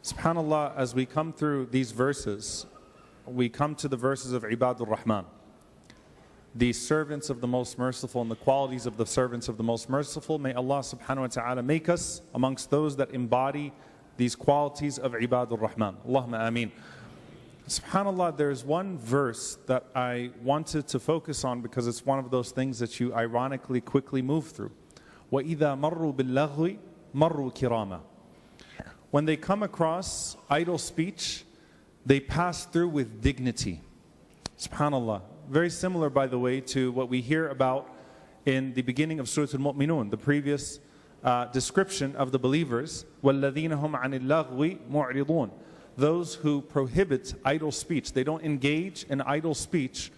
SubhanAllah, as we come through these verses, we come to the verses of Ibadur Rahman, the servants of the Most Merciful, and the qualities of the servants of the Most Merciful. May Allah subhanahu wa ta'ala make us amongst those that embody these qualities of Ibadur Rahman. Allahumma ameen. SubhanAllah, there's one verse that I wanted to focus on because it's one of those things that you ironically quickly move through. وَإِذَا مَرُّوا بِاللَّغْوِ مَرُّوا كِرَامًا. When they come across idle speech, they pass through with dignity. SubhanAllah. Very similar, by the way, to what we hear about in the beginning of Surah Al-Mu'minun, the previous description of the believers. وَالَّذِينَ هُمْ عَنِ اللَّغْوِ مُعْرِضُونَ. Those who prohibit idle speech. They don't engage in idle speech.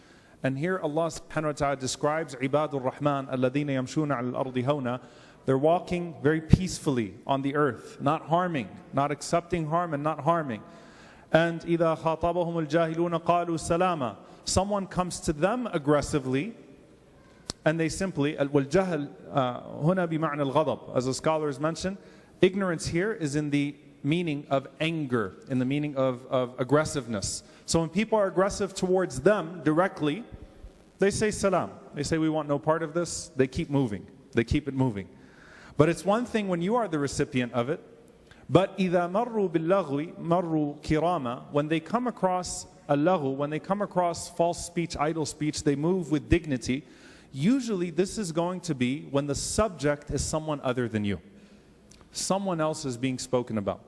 And here Allah subhanahu wa ta'ala describes Ibadur Rahman, الَّذِينَ يَمْشُونَ عَلَى الْأَرْضِ هَوْنًا. They're walking very peacefully on the earth, not harming, not accepting harm and not harming. And إِذَا خَاطَبَهُمُ الْجَاهِلُونَ قَالُوا سَلَامًا. Someone comes to them aggressively, and they simply, وَالْجَهْلُ هُنَا بِمَعْنَى الْغَضَبِ. As the scholars mention, ignorance here is in the meaning of anger, in the meaning of aggressiveness. So when people are aggressive towards them directly, they say salam. They say, we want no part of this. They keep moving. They keep it moving. But it's one thing when you are the recipient of it. But إِذَا مَرُّوا بِاللَّغْوِ مَرُّوا كِرَامًا. When they come across al-laghu, when they come across false speech, idle speech, they move with dignity. Usually this is going to be when the subject is someone other than you. Someone else is being spoken about.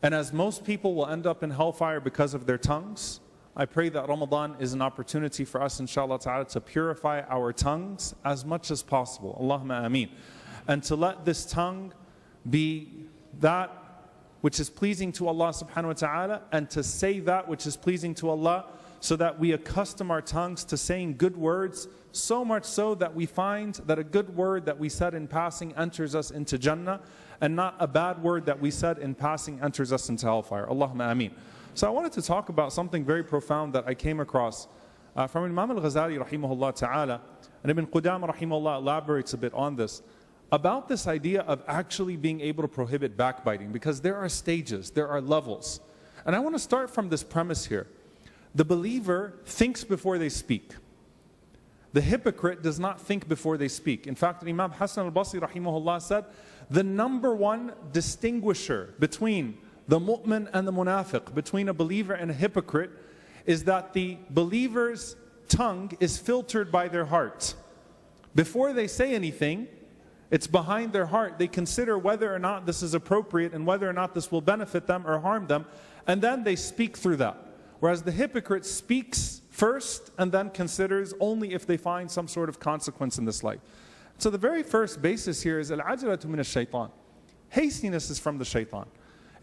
And as most people will end up in hellfire because of their tongues, I pray that Ramadan is an opportunity for us, inshallah ta'ala, to purify our tongues as much as possible. Allahumma ameen. And to let this tongue be that which is pleasing to Allah subhanahu wa ta'ala, and to say that which is pleasing to Allah, so that we accustom our tongues to saying good words, so much so that we find that a good word that we said in passing enters us into Jannah, and not a bad word that we said in passing enters us into hellfire. Allahumma ameen. So I wanted to talk about something very profound that I came across from Imam al-Ghazali rahimahullah ta'ala, and Ibn Qudama rahimahullah elaborates a bit on this, about this idea of actually being able to prohibit backbiting, because there are stages, there are levels. And I want to start from this premise here. The believer thinks before they speak. The hypocrite does not think before they speak. In fact, Imam Hassan al-Basri rahimahullah said, the number one distinguisher between the mu'min and the munafiq, between a believer and a hypocrite, is that the believer's tongue is filtered by their heart. Before they say anything, it's behind their heart. They consider whether or not this is appropriate and whether or not this will benefit them or harm them, and then they speak through that. Whereas the hypocrite speaks first and then considers only if they find some sort of consequence in this life. So the very first basis here is al-ajratu min ash-shaytan. Hastiness is from the shaitan.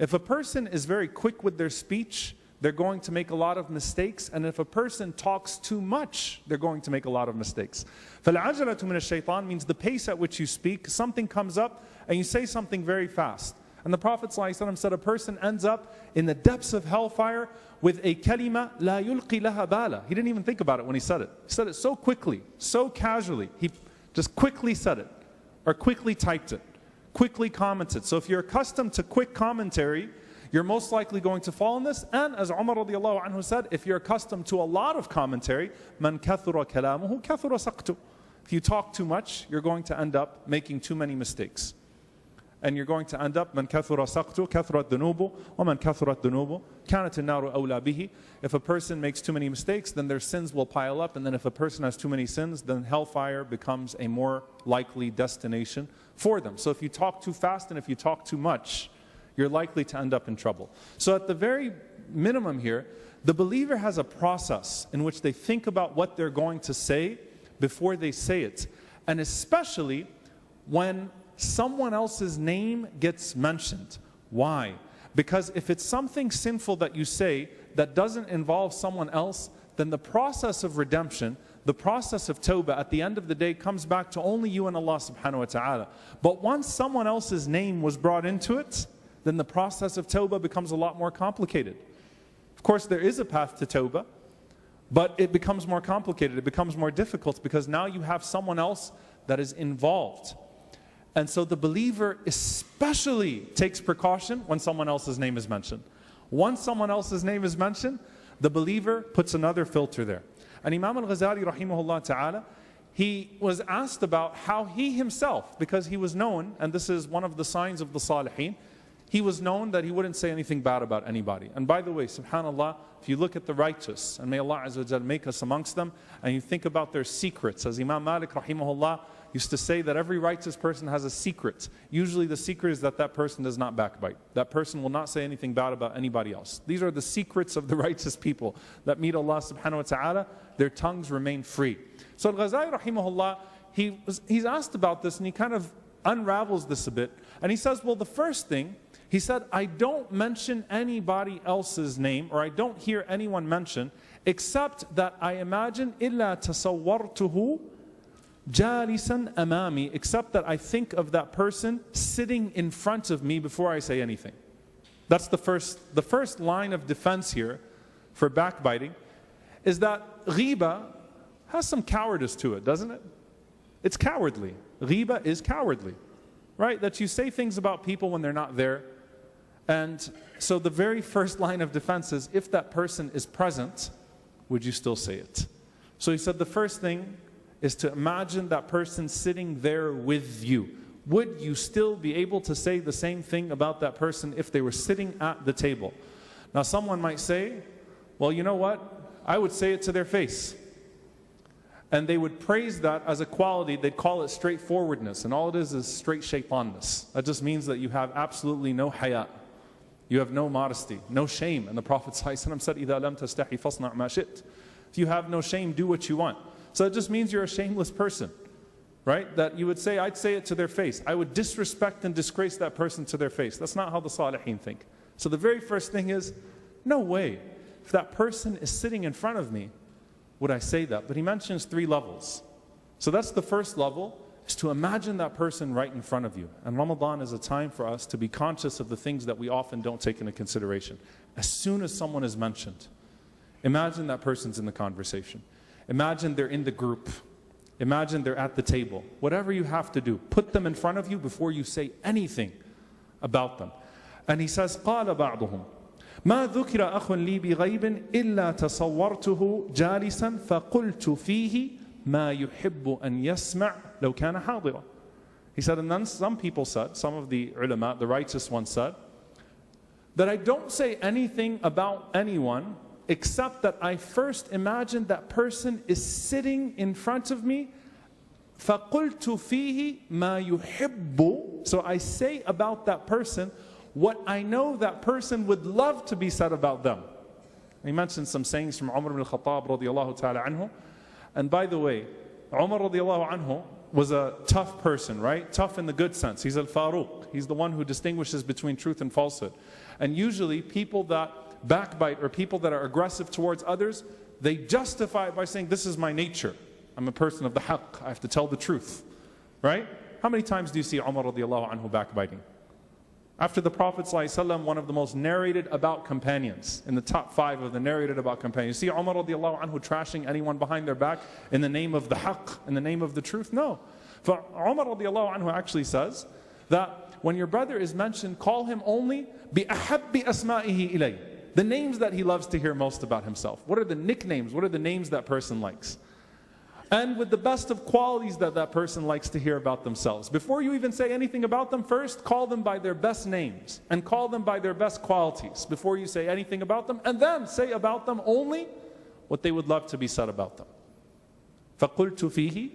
If a person is very quick with their speech, they're going to make a lot of mistakes. And if a person talks too much, they're going to make a lot of mistakes. فَالْعَجْرَةُ مِنَ الشَّيْطَانِ means the pace at which you speak. Something comes up and you say something very fast. And the Prophet ﷺ said a person ends up in the depths of hellfire with a kalima la yulqi laha bala. He didn't even think about it when he said it. He said it so quickly, so casually. He just quickly said it, or quickly typed it, quickly commented. So if you're accustomed to quick commentary, you're most likely going to fall in this. And as Umar radiallahu anhu said, if you're accustomed to a lot of commentary, man kathura kalamuhu kathura saqtu. If you talk too much, you're going to end up making too many mistakes. And you're going to end up, man kathura saqtu, kathurat dunubu, wa man kathurat dunubu, kanat an-naru awla bihi. If a person makes too many mistakes, then their sins will pile up. And then if a person has too many sins, then hellfire becomes a more likely destination for them. So if you talk too fast and if you talk too much, you're likely to end up in trouble. So at the very minimum here, the believer has a process in which they think about what they're going to say before they say it. And especially when someone else's name gets mentioned. Why? Because if it's something sinful that you say that doesn't involve someone else, then the process of redemption, the process of tawbah at the end of the day comes back to only you and Allah subhanahu wa ta'ala. But once someone else's name was brought into it, then the process of tawbah becomes a lot more complicated. Of course, there is a path to tawbah, but it becomes more complicated, it becomes more difficult, because now you have someone else that is involved. And so the believer especially takes precaution when someone else's name is mentioned. Once someone else's name is mentioned, the believer puts another filter there. And Imam al-Ghazali rahimahullah ta'ala, he was asked about how he himself, because he was known, and this is one of the signs of the Salihin, he was known that he wouldn't say anything bad about anybody. And by the way, subhanAllah, if you look at the righteous, and may Allah Azza wa Jal make us amongst them, and you think about their secrets, as Imam Malik rahimahullah used to say that every righteous person has a secret. Usually the secret is that that person does not backbite. That person will not say anything bad about anybody else. These are the secrets of the righteous people that meet Allah subhanahu wa ta'ala. Their tongues remain free. So Al-Ghazali rahimahullah, he's asked about this, and he kind of unravels this a bit. And he says, well, the first thing, he said, I don't mention anybody else's name, or I don't hear anyone mention, except that I imagine إِلَّا تَصَوَّرْتُهُ جَالِسًا أَمَامِي, except that I think of that person sitting in front of me before I say anything. That's the first line of defense here for backbiting, is that ghiba has some cowardice to it, doesn't it? It's cowardly. Ghiba is cowardly, right? That you say things about people when they're not there. And so the very first line of defense is, if that person is present, would you still say it? So he said the first thing is to imagine that person sitting there with you. Would you still be able to say the same thing about that person if they were sitting at the table? Now someone might say, well, you know what? I would say it to their face. And they would praise that as a quality. They'd call it straightforwardness. And all it is straight shaitanness. That just means that you have absolutely no haya. You have no modesty, no shame. And the Prophet ﷺ said, إِذَا لَمْ تَسْتَحِي فَاصْنَعْ مَا شِئْتَ. If you have no shame, do what you want. So it just means you're a shameless person, right? That you would say, I'd say it to their face. I would disrespect and disgrace that person to their face. That's not how the Salihin think. So the very first thing is, no way. If that person is sitting in front of me, would I say that? But he mentions 3 levels. So that's the first level, is to imagine that person right in front of you. And Ramadan is a time for us to be conscious of the things that we often don't take into consideration. As soon as someone is mentioned, imagine that person's in the conversation. Imagine they're in the group. Imagine they're at the table. Whatever you have to do, put them in front of you before you say anything about them. And he says, قَالَ بَعْضُهُمْ ما ذكر أخ لي بغيب إلا تصورته جالسا فقلت فيه ما يحب أن يسمع لو كان حاضرا. He said, and then some people said, some of the ulama, the righteous ones said, that I don't say anything about anyone except that I first imagine that person is sitting in front of me. فقلت فيه ما يحب. So I say about that person what I know that person would love to be said about them. He mentioned some sayings from Umar ibn al-Khattab radiyallahu ta'ala anhu. And by the way, Umar radiyallahu anhu was a tough person, right? Tough in the good sense. He's al-Faruq. He's the one who distinguishes between truth and falsehood. And usually people that backbite or people that are aggressive towards others, they justify it by saying, this is my nature. I'm a person of the haqq. I have to tell the truth, right? How many times do you see Umar radiyallahu anhu backbiting? After the Prophet ﷺ, one of the most narrated about companions, in the top 5 of the narrated about companions. You see Umar radiallahu anhu trashing anyone behind their back in the name of the haqq, in the name of the truth? No. For Umar radiallahu anhu actually says that when your brother is mentioned, call him only بِأَحَبِّ أَسْمَائِهِ إِلَيْهِ. The names that he loves to hear most about himself. What are the nicknames? What are the names that person likes? And with the best of qualities that that person likes to hear about themselves. Before you even say anything about them, first call them by their best names and call them by their best qualities before you say anything about them, and then say about them only what they would love to be said about them. فَقُلْتُ فِيهِ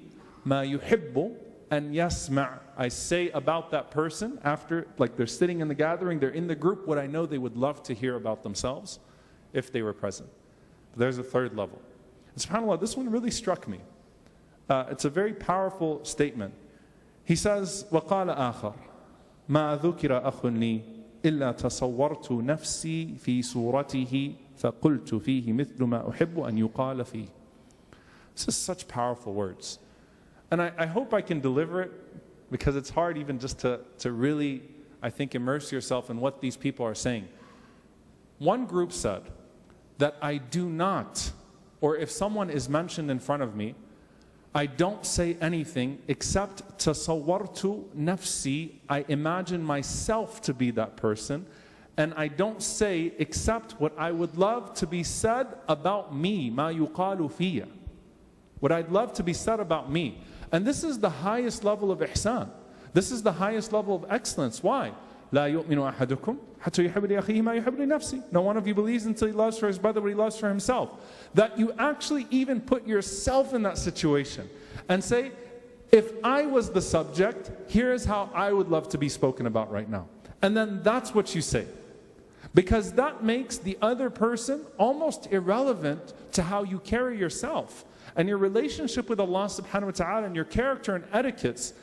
مَا يُحِبُّ أَنْ يَسْمَعْ. I say about that person after, like they're sitting in the gathering, they're in the group, what I know they would love to hear about themselves if they were present. But there's a third level. And subhanAllah, this one really struck me. It's a very powerful statement. He says, وَقَالَ آخَرْ مَا ذُكِرَ أَخٌ لِي إِلَّا تَصَوَّرْتُ نَفْسِي فِي صُورَتِهِ فَقُلْتُ فِيهِ مِثْلُ مَا أُحِبُّ أَنْ يُقَالَ فِيهِ. This is such powerful words. And I hope I can deliver it, because it's hard even just to really, I think, immerse yourself in what these people are saying. One group said that I do not, or if someone is mentioned in front of me, I don't say anything except tasawwartu nafsi, I imagine myself to be that person, and I don't say except what I would love to be said about me, ma yuqalu fiyya. What I'd love to be said about me. And this is the highest level of ihsan. This is the highest level of excellence. Why? لا يؤمن أحدكم حتى يحب لأخيه ما يحب لنفسه. No one of you believes until he loves for his brother what he loves for himself. That you actually even put yourself in that situation and say, if I was the subject, here is how I would love to be spoken about right now. And then that's what you say. Because that makes the other person almost irrelevant to how you carry yourself. And your relationship with Allah subhanahu wa ta'ala and your character and etiquettes,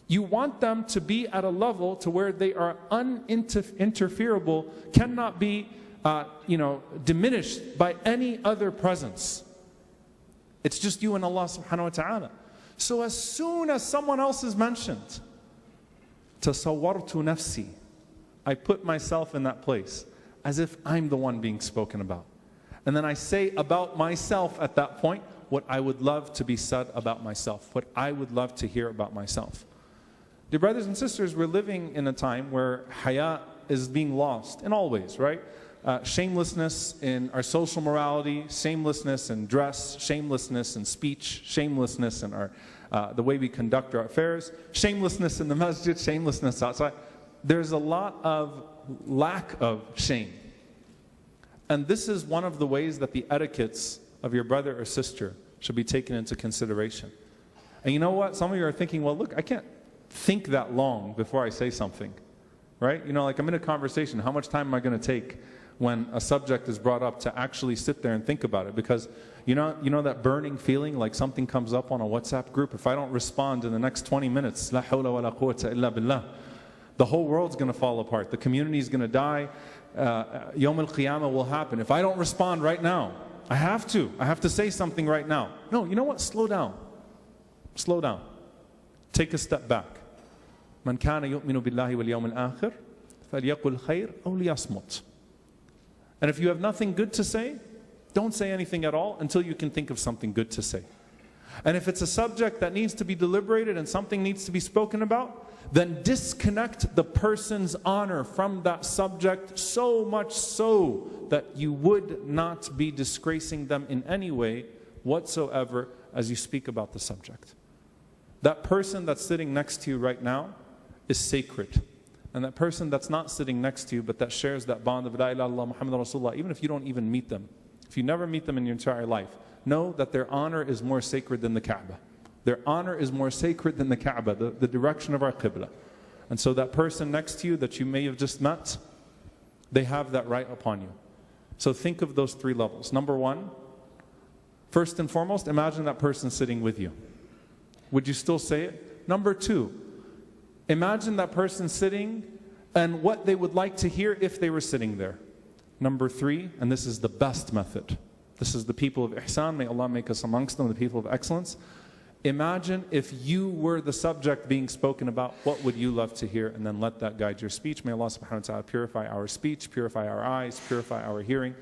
you want them to be at a level to where they are uninterferable, cannot be diminished by any other presence. It's just you and Allah subhanahu wa ta'ala. So as soon as someone else is mentioned, tasawwartu nafsi, I put myself in that place as if I'm the one being spoken about. And then I say about myself at that point what I would love to be said about myself, what I would love to hear about myself. Dear brothers and sisters, we're living in a time where haya is being lost in all ways, right? Shamelessness in our social morality, shamelessness in dress, shamelessness in speech, shamelessness in our the way we conduct our affairs, shamelessness in the masjid, shamelessness outside. There's a lot of lack of shame. And this is one of the ways that the etiquettes of your brother or sister should be taken into consideration. And you know what? Some of you are thinking, well, look, I can't think that long before I say something, right? You know, like I'm in a conversation. How much time am I going to take when a subject is brought up to actually sit there and think about it? Because you know that burning feeling like something comes up on a WhatsApp group. If I don't respond in the next 20 minutes, la hawla wa la quwwata illa billah, the whole world's going to fall apart. The community is going to die. Yawm al-Qiyamah will happen. If I don't respond right now, I have to say something right now. No, you know what? Slow down. Slow down. Take a step back. من كان يؤمن بالله واليوم الآخر فليقل خير أو ليصمت. And if you have nothing good to say, don't say anything at all until you can think of something good to say. And if it's a subject that needs to be deliberated and something needs to be spoken about, then disconnect the person's honor from that subject, so much so that you would not be disgracing them in any way whatsoever as you speak about the subject. That person that's sitting next to you right now is sacred. And that person that's not sitting next to you but that shares that bond of La ilaha illallah Muhammad Rasulullah, even if you don't even meet them, if you never meet them in your entire life, know that their honor is more sacred than the Kaaba. Their honor is more sacred than the Kaaba, the direction of our Qibla. And so that person next to you that you may have just met, they have that right upon you. So think of those three levels. Number one, first and foremost, imagine that person sitting with you. Would you still say it? Number two, imagine that person sitting and what they would like to hear if they were sitting there. Number three, and this is the best method. This is the people of ihsan. May Allah make us amongst them, the people of excellence. Imagine if you were the subject being spoken about, what would you love to hear? And then let that guide your speech. May Allah subhanahu wa ta'ala purify our speech, purify our eyes, purify our hearing.